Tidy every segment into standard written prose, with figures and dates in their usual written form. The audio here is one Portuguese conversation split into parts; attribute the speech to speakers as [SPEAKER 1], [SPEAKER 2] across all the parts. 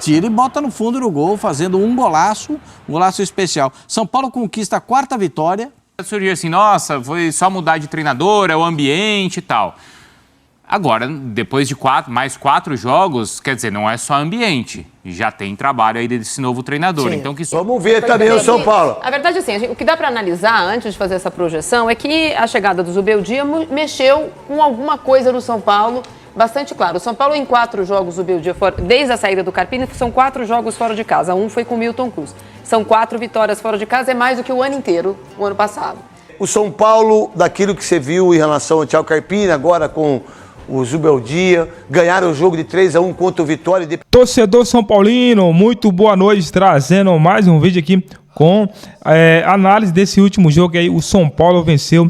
[SPEAKER 1] Tira e bota no fundo do gol, fazendo um golaço especial. São Paulo conquista a 4ª vitória.
[SPEAKER 2] Surgiu assim, nossa, foi só mudar de treinador, é o ambiente e tal. Agora, depois de mais 4 jogos, quer dizer, não é só ambiente. Já tem trabalho aí desse novo treinador.
[SPEAKER 3] Sim.
[SPEAKER 2] Então,
[SPEAKER 4] Vamos ver também o São Paulo.
[SPEAKER 3] A verdade é assim, o que dá para analisar antes de fazer essa projeção é que a chegada do Zubeldia mexeu com alguma coisa no São Paulo, bastante claro. O São Paulo em 4 jogos, Zubeldia, desde a saída do Carpini, são 4 jogos fora de casa. Um foi com o Milton Cruz. São 4 vitórias fora de casa, é mais do que o ano inteiro, o ano passado.
[SPEAKER 4] O São Paulo, daquilo que você viu em relação ao Thiago Carpini, agora com o Zubeldia, ganharam o jogo de 3-1 contra o Vitória.
[SPEAKER 5] Torcedor São Paulino, muito boa noite, trazendo mais um vídeo aqui com análise desse último jogo aí. O São Paulo venceu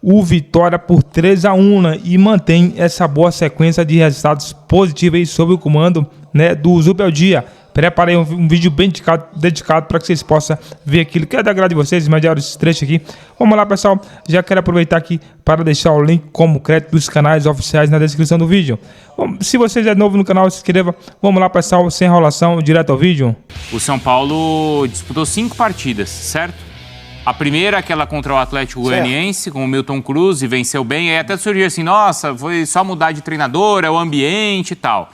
[SPEAKER 5] o Vitória por 3-1, né, e mantém essa boa sequência de resultados positivos aí sob o comando, né, do Zubeldia. Preparei um vídeo bem dedicado para que vocês possam ver aquilo que é da grade de vocês, imaginar esse trecho aqui. Vamos lá, pessoal. Já quero aproveitar aqui para deixar o link como crédito dos canais oficiais na descrição do vídeo. Se você é novo no canal, se inscreva. Vamos lá, pessoal, sem enrolação, direto ao vídeo.
[SPEAKER 2] O São Paulo disputou 5 partidas, certo? A primeira, aquela contra o Atlético Goianiense, com o Milton Cruz, e venceu bem. Aí até surgiu assim, nossa, foi só mudar de treinador, é o ambiente e tal.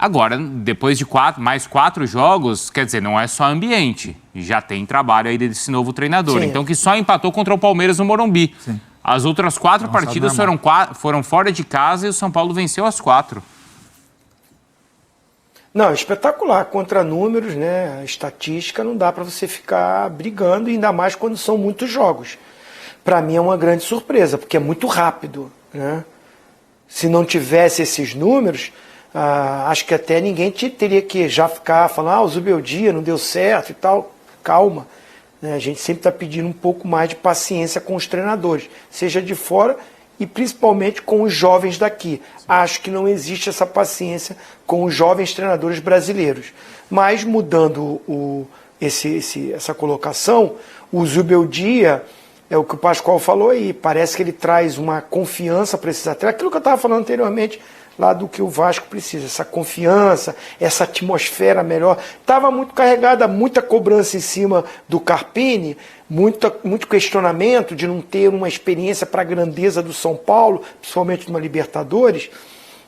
[SPEAKER 2] Agora, depois de mais 4 jogos, quer dizer, não é só ambiente. Já tem trabalho aí desse novo treinador. Sim. Então, que só empatou contra o Palmeiras no Morumbi. Sim. As outras 4 partidas foram fora de casa e o São Paulo venceu as 4.
[SPEAKER 6] Não, espetacular. Contra números, né? A estatística não dá para você ficar brigando, ainda mais quando são muitos jogos. Para mim é uma grande surpresa, porque é muito rápido, né? Se não tivesse esses números... acho que até ninguém teria que já ficar falando, o Zubeldia não deu certo e tal. Calma, né? A gente sempre está pedindo um pouco mais de paciência com os treinadores, seja de fora e principalmente com os jovens daqui. Acho que não existe essa paciência com os jovens treinadores brasileiros. Mas mudando essa colocação, o Zubeldia, é o que o Pascoal falou aí, parece que ele traz uma confiança para esses atletas, aquilo que eu estava falando anteriormente, lá do que o Vasco precisa, essa confiança, essa atmosfera melhor. Estava muito carregada, muita cobrança em cima do Carpini, muito questionamento de não ter uma experiência para a grandeza do São Paulo, principalmente numa Libertadores.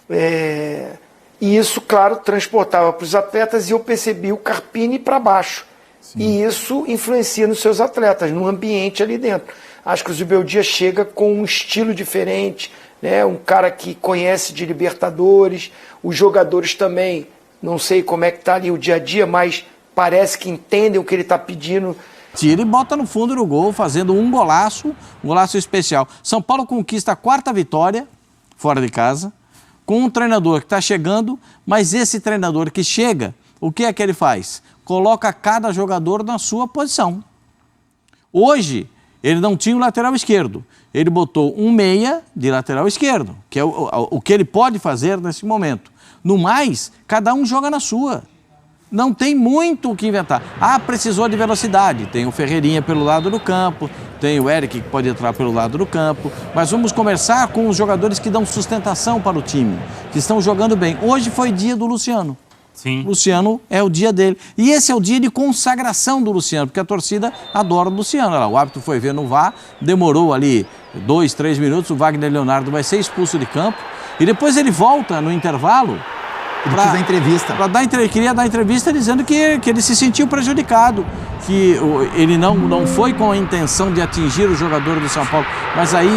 [SPEAKER 6] E isso, claro, transportava para os atletas e eu percebi o Carpini para baixo. Sim. E isso influencia nos seus atletas, no ambiente ali dentro. Acho que o Zubeldia chega com um estilo diferente, né, um cara que conhece de Libertadores, os jogadores também, não sei como é que está ali o dia a dia, mas parece que entendem o que ele está pedindo.
[SPEAKER 1] Tira e bota no fundo do gol, fazendo um golaço especial. São Paulo conquista a 4ª vitória, fora de casa, com um treinador que está chegando, mas esse treinador que chega, o que é que ele faz? Coloca cada jogador na sua posição. Hoje, ele não tinha o lateral esquerdo. Ele botou um meia de lateral esquerdo, que é o que ele pode fazer nesse momento. No mais, cada um joga na sua. Não tem muito o que inventar. Precisou de velocidade. Tem o Ferreirinha pelo lado do campo, tem o Eric que pode entrar pelo lado do campo. Mas vamos começar com os jogadores que dão sustentação para o time, que estão jogando bem. Hoje foi dia do Luciano.
[SPEAKER 2] Sim.
[SPEAKER 1] Luciano é o dia dele. E esse é o dia de consagração do Luciano, porque a torcida adora o Luciano. O árbitro foi ver no VAR, demorou ali 2, 3 minutos, o Wagner Leonardo vai ser expulso de campo. E depois ele volta no intervalo.
[SPEAKER 7] Ele quis dar entrevista.
[SPEAKER 1] Queria dar entrevista dizendo que ele se sentiu prejudicado, que ele não foi com a intenção de atingir o jogador do São Paulo, mas aí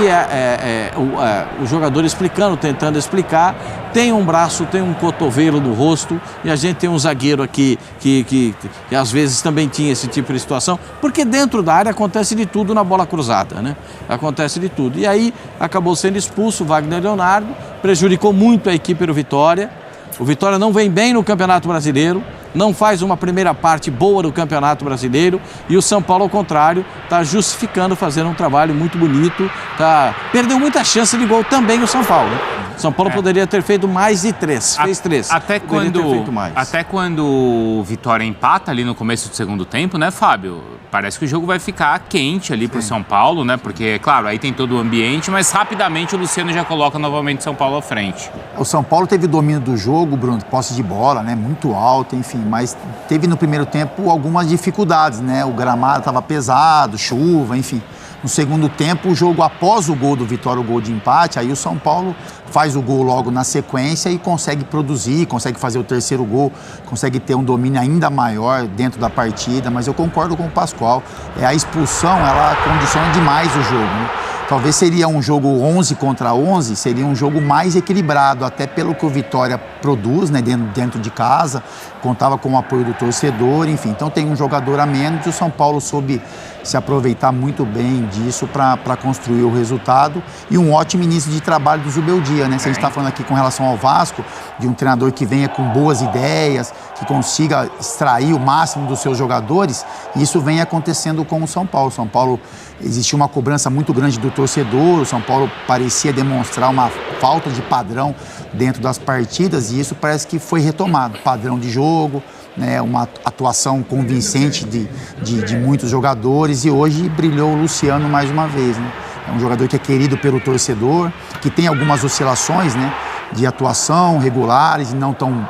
[SPEAKER 1] o jogador explicando, tentando explicar, tem um braço, tem um cotovelo no rosto, e a gente tem um zagueiro aqui que às vezes também tinha esse tipo de situação, porque dentro da área acontece de tudo na bola cruzada, né? Acontece de tudo. E aí acabou sendo expulso o Wagner Leonardo, prejudicou muito a equipe do Vitória. O Vitória não vem bem no Campeonato Brasileiro, não faz uma primeira parte boa do Campeonato Brasileiro, e o São Paulo, ao contrário, está justificando, fazendo um trabalho muito bonito, perdeu muita chance de gol também o São Paulo, né? São Paulo poderia ter feito mais de 3, fez 3.
[SPEAKER 2] Até
[SPEAKER 1] Poderia ter feito mais.
[SPEAKER 2] quando o Vitória empata ali no começo do segundo tempo, né, Fábio? Parece que o jogo vai ficar quente ali pro São Paulo, né? Porque, claro, aí tem todo o ambiente, mas rapidamente o Luciano já coloca novamente São Paulo à frente.
[SPEAKER 7] O São Paulo teve domínio do jogo, Bruno, posse de bola, né? Muito alta, enfim, mas teve no primeiro tempo algumas dificuldades, né? O gramado estava pesado, chuva, enfim. No segundo tempo, o jogo após o gol do Vitória, o gol de empate, aí o São Paulo faz o gol logo na sequência e consegue produzir, consegue fazer o terceiro gol, consegue ter um domínio ainda maior dentro da partida, mas eu concordo com o Pascoal, a expulsão, ela condiciona demais o jogo, né? Talvez seria um jogo 11 contra 11, seria um jogo mais equilibrado, até pelo que o Vitória produz, né, dentro de casa, contava com o apoio do torcedor, enfim. Então tem um jogador a menos e o São Paulo soube se aproveitar muito bem disso para construir o resultado e um ótimo início de trabalho do Zubeldia, né? Se a gente está falando aqui com relação ao Vasco, de um treinador que venha com boas ideias, que consiga extrair o máximo dos seus jogadores, isso vem acontecendo com o São Paulo. São Paulo, existia uma cobrança muito grande do torcedor, o São Paulo parecia demonstrar uma falta de padrão dentro das partidas e isso parece que foi retomado, padrão de jogo, né, uma atuação convincente de muitos jogadores e hoje brilhou o Luciano mais uma vez, né? É um jogador que é querido pelo torcedor, que tem algumas oscilações, né, de atuação regulares e não tão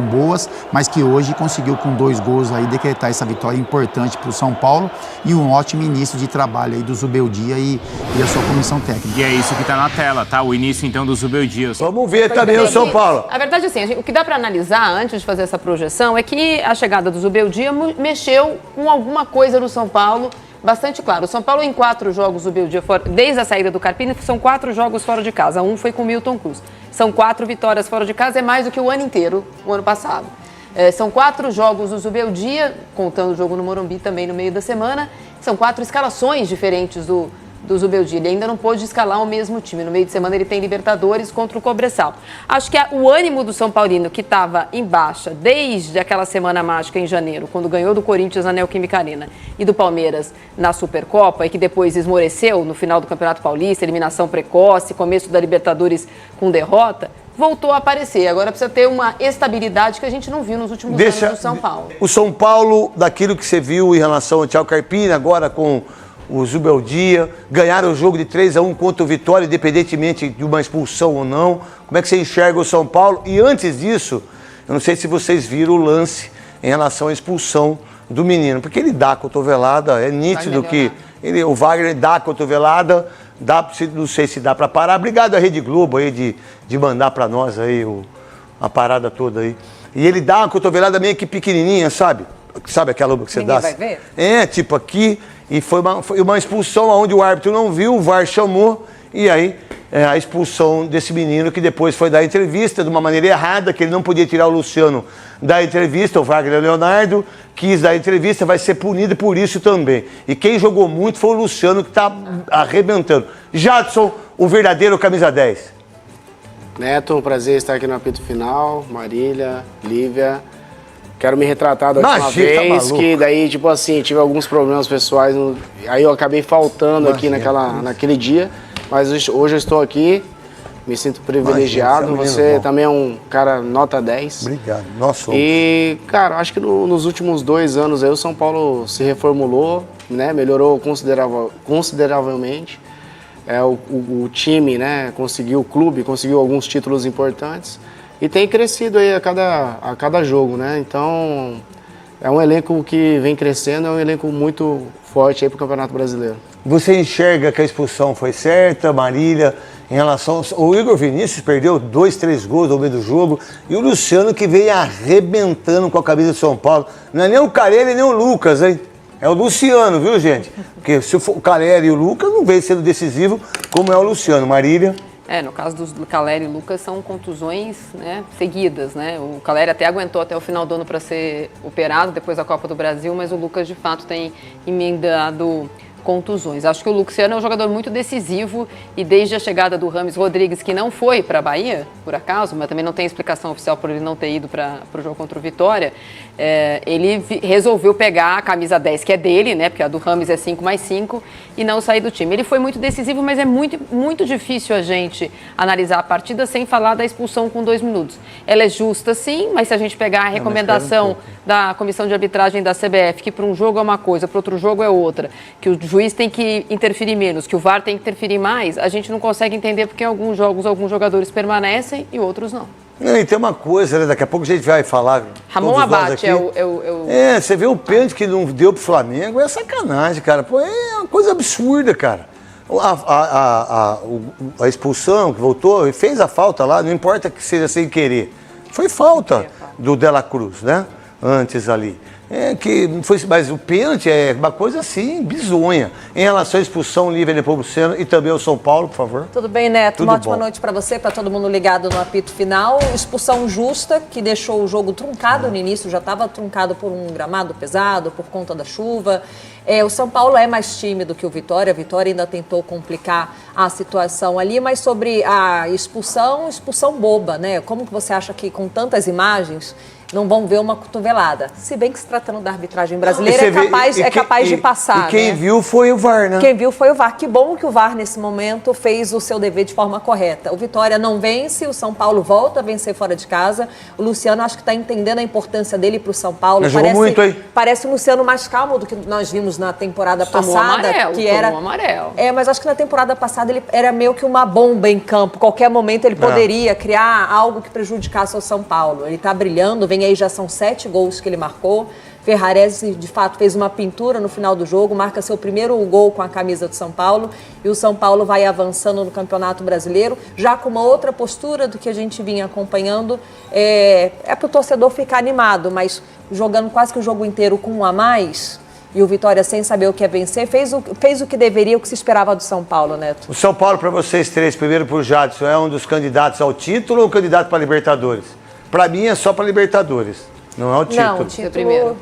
[SPEAKER 7] boas, mas que hoje conseguiu com 2 gols aí decretar essa vitória importante para o São Paulo e um ótimo início de trabalho aí do Zubeldia e a sua comissão técnica.
[SPEAKER 2] E é isso que está na tela, tá? O início então do Zubeldia.
[SPEAKER 4] Vamos ver também o São Paulo.
[SPEAKER 3] A verdade é assim, o que dá para analisar antes de fazer essa projeção é que a chegada do Zubeldia mexeu com alguma coisa no São Paulo. Bastante claro. O São Paulo em 4 jogos, o Zubeldia, desde a saída do Carpini, são 4 jogos fora de casa. Um foi com o Milton Cruz. São 4 vitórias fora de casa, é mais do que o ano inteiro, o ano passado. São 4 jogos do Zubeldia, contando o jogo no Morumbi também no meio da semana. São 4 escalações diferentes do Zubeldia. Ele ainda não pôde escalar o mesmo time. No meio de semana ele tem Libertadores contra o Cobressal. Acho que o ânimo do São Paulino, que estava em baixa desde aquela semana mágica em janeiro, quando ganhou do Corinthians na Neoquímica Arena e do Palmeiras na Supercopa, e que depois esmoreceu no final do Campeonato Paulista, eliminação precoce, começo da Libertadores com derrota, voltou a aparecer. Agora precisa ter uma estabilidade que a gente não viu nos últimos anos do São Paulo.
[SPEAKER 4] O São Paulo, daquilo que você viu em relação ao Thiago Carpini, agora com o Zubeldia, ganharam o jogo de 3-1 contra o Vitória, independentemente de uma expulsão ou não. Como é que você enxerga o São Paulo? E antes disso, eu não sei se vocês viram o lance em relação à expulsão do menino, porque ele dá a cotovelada, é nítido que o Wagner dá a cotovelada, não sei se dá para parar. Obrigado à Rede Globo aí de mandar para nós aí a parada toda aí. E ele dá uma cotovelada meio que pequenininha, sabe? Sabe aquela que você dá?
[SPEAKER 3] Ninguém vai ver?
[SPEAKER 4] É, tipo aqui. E foi uma expulsão onde o árbitro não viu, o VAR chamou, e aí a expulsão desse menino que depois foi dar entrevista de uma maneira errada, que ele não podia tirar o Luciano da entrevista, o Wagner Leonardo quis dar entrevista, vai ser punido por isso também. E quem jogou muito foi o Luciano, que está arrebentando. Jadson, o verdadeiro camisa 10.
[SPEAKER 8] Neto, um prazer estar aqui no apito final, Marília, Lívia. Quero me retratar da última vez, tá que daí, tipo assim, tive alguns problemas pessoais, aí eu acabei faltando aqui naquele dia, mas hoje eu estou aqui, me sinto privilegiado, você também é um cara nota 10.
[SPEAKER 4] Obrigado, nossa.
[SPEAKER 8] E, cara, acho que nos últimos 2 anos aí o São Paulo se reformulou, né, melhorou consideravelmente, o time, né, o clube conseguiu alguns títulos importantes, e tem crescido aí a cada jogo, né? Então, é um elenco que vem crescendo, é um elenco muito forte aí pro Campeonato Brasileiro.
[SPEAKER 4] Você enxerga que a expulsão foi certa, Marília, em relação... O Igor Vinícius perdeu 2, 3 gols no meio do jogo, e o Luciano que veio arrebentando com a camisa de São Paulo. Não é nem o Carelli nem o Lucas, hein? É o Luciano, viu, gente? Porque se o Carelli e o Lucas não veio sendo decisivo, como é o Luciano. Marília...
[SPEAKER 3] No caso do Caleri e Lucas, são contusões, né, seguidas, né? O Caleri até aguentou até o final do ano para ser operado depois da Copa do Brasil, mas o Lucas, de fato, tem emendado contusões. Acho que o Luciano é um jogador muito decisivo e desde a chegada do Rames Rodrigues, que não foi para a Bahia, por acaso, mas também não tem explicação oficial por ele não ter ido para o jogo contra o Vitória, ele resolveu pegar a camisa 10, que é dele, né, porque a do Rames é 5+5, e não sair do time. Ele foi muito decisivo, mas é muito, muito difícil a gente analisar a partida sem falar da expulsão com 2 minutos. Ela é justa, sim, mas se a gente pegar a recomendação da Comissão de Arbitragem da CBF, que para um jogo é uma coisa, para outro jogo é outra, que o juiz tem que interferir menos, que o VAR tem que interferir mais, a gente não consegue entender porque em alguns jogos alguns jogadores permanecem e outros não.
[SPEAKER 4] Não, e tem uma coisa, né? Daqui a pouco a gente vai falar.
[SPEAKER 3] Ramon Abate
[SPEAKER 4] você vê o pênalti que não deu pro Flamengo, é sacanagem, cara. Pô, é uma coisa absurda, cara. A expulsão que voltou, fez a falta lá, não importa que seja sem querer. Foi falta do Dela Cruz, né? Antes ali. Mas o pênalti é uma coisa assim, bizonha. Em relação à expulsão, Lívia Nepomuceno e também o São Paulo, por favor.
[SPEAKER 9] Tudo bem, Neto?
[SPEAKER 4] Tudo
[SPEAKER 9] uma ótima
[SPEAKER 4] bom.
[SPEAKER 9] noite para você, para todo mundo ligado no apito final. Expulsão justa, que deixou o jogo truncado no início, já estava truncado por um gramado pesado, por conta da chuva. O São Paulo é mais tímido que o Vitória. A Vitória ainda tentou complicar a situação ali, mas sobre a expulsão boba, né? Como que você acha que com tantas imagens não vão ver uma cotovelada? Se bem que se tratando da arbitragem brasileira é capaz de passar.
[SPEAKER 4] E quem viu foi o VAR, né?
[SPEAKER 9] Quem viu foi o VAR. Que bom que o VAR, nesse momento, fez o seu dever de forma correta. O Vitória não vence, o São Paulo volta a vencer fora de casa. O Luciano, acho que está entendendo a importância dele para o São Paulo.
[SPEAKER 4] Jogou muito, hein?
[SPEAKER 9] Parece o Luciano mais calmo do que nós vimos na temporada
[SPEAKER 3] Tomou
[SPEAKER 9] passada.
[SPEAKER 3] amarelo.
[SPEAKER 9] Mas acho que na temporada passada ele era meio que uma bomba em campo. Qualquer momento ele poderia criar algo que prejudicasse o São Paulo. Ele está brilhando, vem aí, já são 7 gols que ele marcou. Ferrarese, de fato, fez uma pintura no final do jogo, marca seu primeiro gol com a camisa do São Paulo, e o São Paulo vai avançando no Campeonato Brasileiro, já com uma outra postura do que a gente vinha acompanhando. É para o torcedor ficar animado, mas jogando quase que o jogo inteiro com 1 a mais, e o Vitória, sem saber o que é vencer, fez o que deveria, o que se esperava do São Paulo, Neto.
[SPEAKER 4] O São Paulo, para vocês três, primeiro por Jadson, é um dos candidatos ao título ou candidato para Libertadores? Para mim é só para Libertadores, não é o título.
[SPEAKER 9] Não, o título...
[SPEAKER 3] primeiro.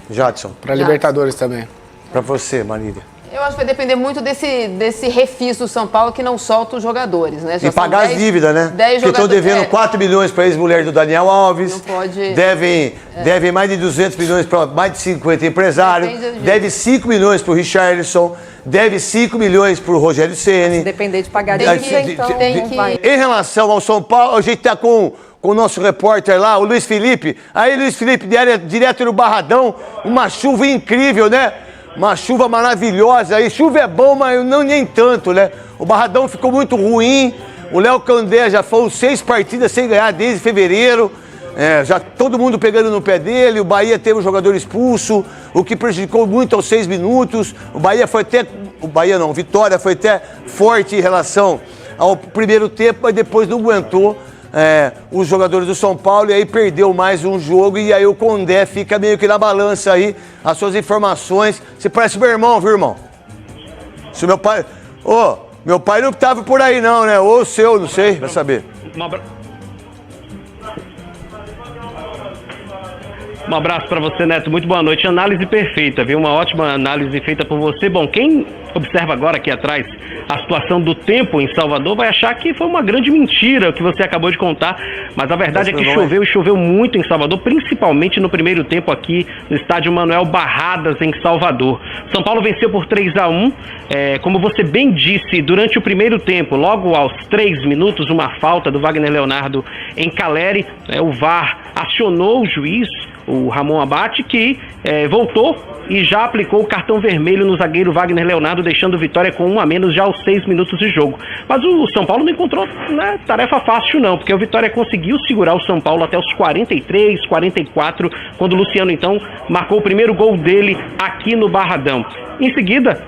[SPEAKER 4] Jadson.
[SPEAKER 8] Para Libertadores também.
[SPEAKER 4] Para você, Marília.
[SPEAKER 3] Eu acho que vai depender muito desse refis do São Paulo que não solta os jogadores, né?
[SPEAKER 4] E pagar as dívidas, né?
[SPEAKER 3] 10
[SPEAKER 4] que estão devendo 4 milhões para a ex-mulher do Daniel Alves.
[SPEAKER 3] Não pode...
[SPEAKER 4] Devem mais de 200 milhões para mais de 50 empresários. Deve 5 milhões para o Richarlison. Deve 5 milhões para o Rogério Ceni.
[SPEAKER 9] Se depender de pagar dívidas, então não vai.
[SPEAKER 4] Em relação ao São Paulo, a gente está com o nosso repórter lá, o Luiz Felipe. Aí, Luiz Felipe, direto no Barradão, uma chuva incrível, né? Uma chuva maravilhosa aí. Chuva é bom, mas não nem tanto, né? O Barradão ficou muito ruim. O Léo Candé já foram 6 partidas sem ganhar desde fevereiro. Já todo mundo pegando no pé dele. O Bahia teve um jogador expulso, o que prejudicou muito aos 6 minutos. O Vitória foi até forte em relação ao primeiro tempo, mas depois não aguentou os jogadores do São Paulo, e aí perdeu mais um jogo, e aí o Condé fica meio que na balança aí, as suas informações. Você parece meu irmão, viu, irmão? Se meu pai... meu pai não estava por aí não, né? Ou o seu, não sei, vai saber.
[SPEAKER 10] Um abraço para você, Neto. Muito boa noite. Análise perfeita, viu? Uma ótima análise feita por você. Bom, quem observa agora aqui atrás a situação do tempo em Salvador vai achar que foi uma grande mentira o que você acabou de contar, mas a verdade é que choveu e choveu muito em Salvador, principalmente no primeiro tempo aqui no estádio Manuel Barradas, em Salvador. São Paulo venceu por 3-1, como você bem disse, durante o primeiro tempo, logo aos 3 minutos, uma falta do Wagner Leonardo em Caleri, o VAR acionou o juiz, o Ramon Abate, que voltou e já aplicou o cartão vermelho no zagueiro Wagner Leonardo, deixando o Vitória com 1 a menos já aos 6 minutos de jogo. Mas o São Paulo não encontrou tarefa fácil não, porque o Vitória conseguiu segurar o São Paulo até os 43, 44, quando o Luciano então marcou o primeiro gol dele aqui no Barradão. Em seguida,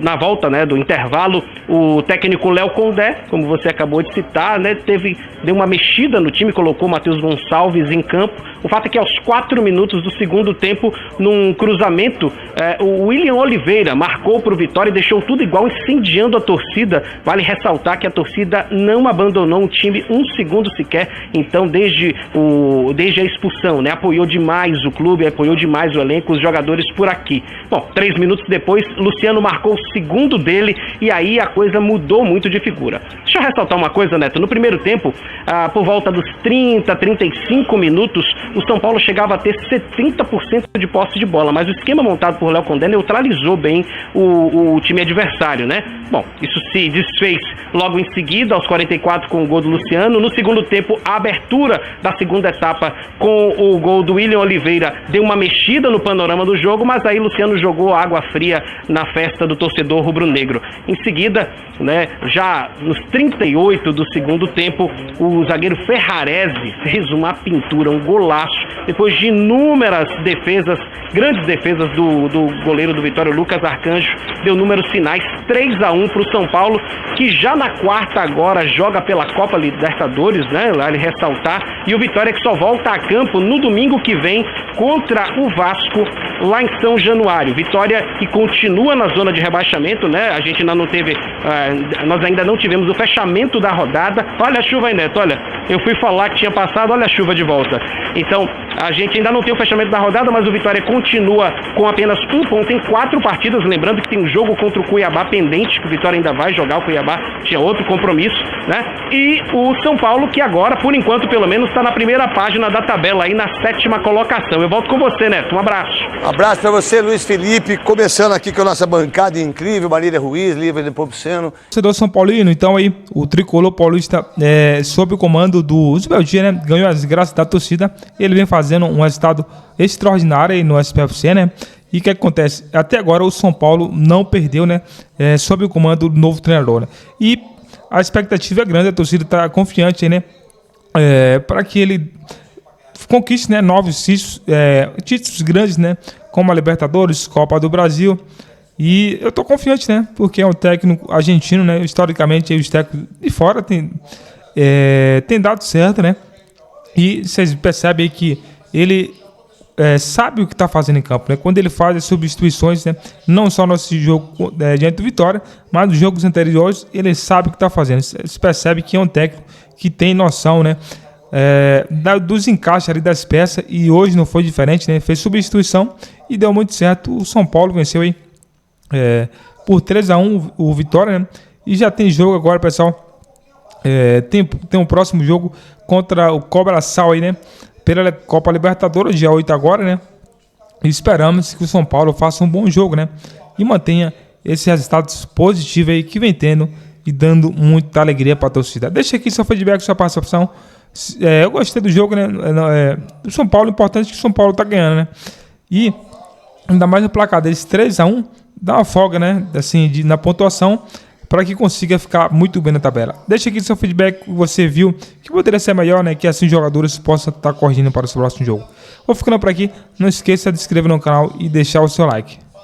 [SPEAKER 10] na volta do intervalo, o técnico Léo Condé, como você acabou de citar, deu uma mexida no time, colocou o Matheus Gonçalves em campo. O fato é que aos 4 minutos do segundo tempo, num cruzamento, o William Oliveira marcou para o Vitória e deixou tudo igual, incendiando a torcida. Vale ressaltar que a torcida não abandonou o time um segundo sequer, então desde a expulsão, apoiou demais o clube, apoiou demais o elenco, os jogadores por aqui. Bom, 3 minutos minutos depois, Luciano marcou o segundo dele e aí a coisa mudou muito de figura. Deixa eu ressaltar uma coisa, Neto. No primeiro tempo, por volta dos 30, 35 minutos, o São Paulo chegava a ter 70% de posse de bola, mas o esquema montado por Léo Condé neutralizou bem o time adversário, né? Bom, isso se desfez logo em seguida, aos 44 com o gol do Luciano. No segundo tempo, a abertura da segunda etapa com o gol do William Oliveira deu uma mexida no panorama do jogo, mas aí Luciano jogou água fria na festa do torcedor rubro-negro. Em seguida, né, já nos 38 do segundo tempo, o zagueiro Ferrarese fez uma pintura, um golaço, depois de inúmeras defesas, grandes defesas do goleiro do Vitória, Lucas Arcanjo, deu números finais 3-1 para o São Paulo, que já na quarta agora joga pela Copa Libertadores, né, vale ressaltar, e o Vitória que só volta a campo no domingo que vem contra o Vasco, lá em São Januário. Vitória que continua na zona de rebaixamento, né, a gente ainda não teve, nós ainda não tivemos o fechamento da rodada. Olha a chuva aí, Neto, olha, eu fui falar que tinha passado, olha a chuva de volta. Então, a gente ainda não tem o fechamento da rodada, mas o Vitória continua com apenas 1 ponto em 4 partidas, lembrando que tem um jogo contra o Cuiabá pendente, que o Vitória ainda vai jogar, o Cuiabá tinha outro compromisso, né? E o São Paulo, que agora, por enquanto, pelo menos, está na primeira página da tabela, aí na 7ª colocação. Eu volto com você, Neto, um abraço.
[SPEAKER 4] Um abraço para você, Luiz Felipe, começando aqui com a nossa bancada incrível, Marília Ruiz, Lívia Nepomuceno.
[SPEAKER 5] Torcedor São Paulino, então aí, o tricolor paulista, sob o comando do Zubeldia, né, ganhou as graças da torcida. Ele vem fazendo um resultado extraordinário aí no SPFC, né? E o que acontece? Até agora o São Paulo não perdeu, né? Sob o comando do novo treinador, né? E a expectativa é grande, a torcida está confiante aí, né? Para que ele conquiste, né, novos títulos grandes, né? Como a Libertadores, Copa do Brasil. E eu tô confiante, né? Porque é um técnico argentino, né? Historicamente, os técnicos de fora tem dado certo, né? E vocês percebem aí que ele sabe o que está fazendo em campo, né? Quando ele faz as substituições, né? Não só no nosso jogo diante do Vitória, mas nos jogos anteriores, ele sabe o que está fazendo. Você percebe que é um técnico que tem noção, né? Dos encaixes ali das peças, e hoje não foi diferente, né? Fez substituição e deu muito certo. O São Paulo venceu aí por 3-1 o Vitória, né? E já tem jogo agora, pessoal. Tem um próximo jogo contra o Cobraçal aí, né? Pela Copa Libertadores, dia 8 agora, né? E esperamos que o São Paulo faça um bom jogo, né? E mantenha esses resultados positivos aí que vem tendo e dando muita alegria para a torcida. Deixa aqui seu feedback, sua participação. Eu gostei do jogo, né? Do São Paulo, importante que o São Paulo tá ganhando, né? E ainda mais no placar deles 3-1, dá uma folga, né? Assim, na pontuação, para que consiga ficar muito bem na tabela. Deixa aqui seu feedback que você viu, que poderia ser melhor, né? Que assim os jogadores possam estar corrigindo para o seu próximo jogo. Vou ficando por aqui. Não esqueça de se inscrever no canal e deixar o seu like.